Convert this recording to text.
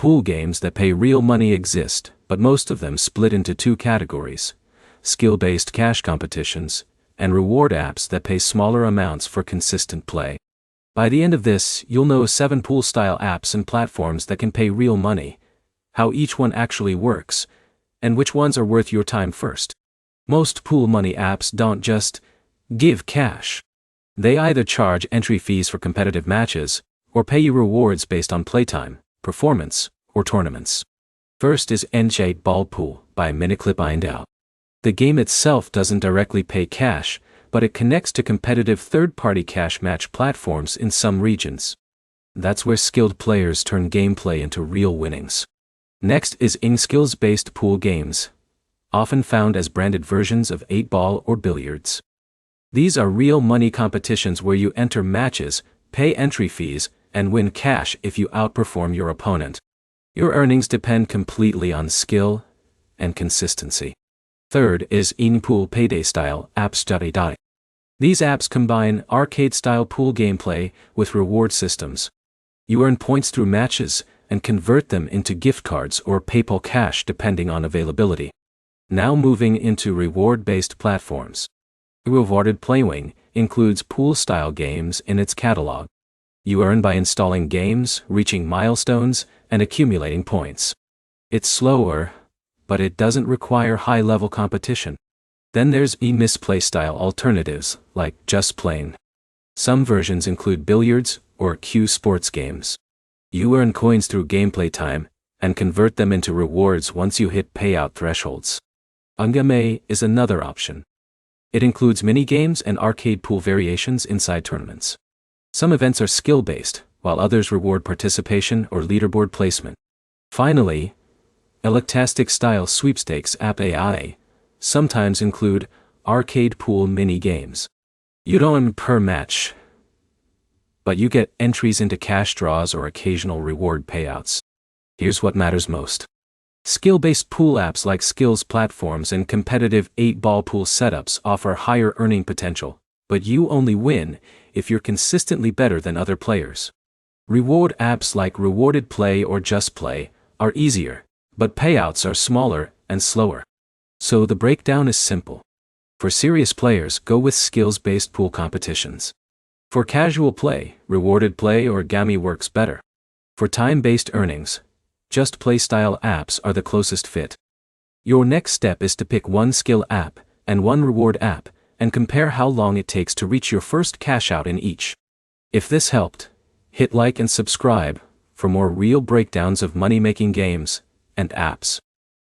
Pool games that pay real money exist, but most of them split into two categories: skill-based cash competitions, and reward apps that pay smaller amounts for consistent play. By the end of this, you'll know 7 pool-style apps and platforms that can pay real money, how each one actually works, and which ones are worth your time first. Most pool money apps don't just give cash. They either charge entry fees for competitive matches, or pay you rewards based on playtime, performance, or tournaments. First is N8 Ball Pool by Miniclip. The game itself doesn't directly pay cash, but it connects to competitive third-party cash match platforms in some regions. That's where skilled players turn gameplay into real winnings. Next is skills-based pool games, often found as branded versions of 8-ball or billiards. These are real money competitions where you enter matches, pay entry fees, and win cash if you outperform your opponent. Your earnings depend completely on skill and consistency. Third is in-pool payday-style apps. These apps combine arcade-style pool gameplay with reward systems. You earn points through matches and convert them into gift cards or PayPal cash depending on availability. Now moving into reward-based platforms. Rewarded Playwing includes pool-style games in its catalog. You earn by installing games, reaching milestones, and accumulating points. It's slower, but it doesn't require high-level competition. Then there's misplay style alternatives, like Just Playing. Some versions include billiards or Q sports games. You earn coins through gameplay time, and convert them into rewards once you hit payout thresholds. Ungame is another option. It includes mini-games and arcade pool variations inside tournaments. Some events are skill-based, while others reward participation or leaderboard placement. Finally, Electastic-style sweepstakes app sometimes include arcade pool mini-games. You don't earn per match, but you get entries into cash draws or occasional reward payouts. Here's what matters most. Skill-based pool apps like skills platforms and competitive 8-ball pool setups offer higher earning potential, but you only win if you're consistently better than other players. Reward apps like Rewarded Play or Just Play are easier, but payouts are smaller and slower. So the breakdown is simple. For serious players, go with skills-based pool competitions. For casual play, Rewarded Play or Gammy works better. For time-based earnings, Just Play style apps are the closest fit. Your next step is to pick one skill app and one reward app and compare how long it takes to reach your first cash out in each. If this helped, hit like and subscribe for more real breakdowns of money-making games and apps.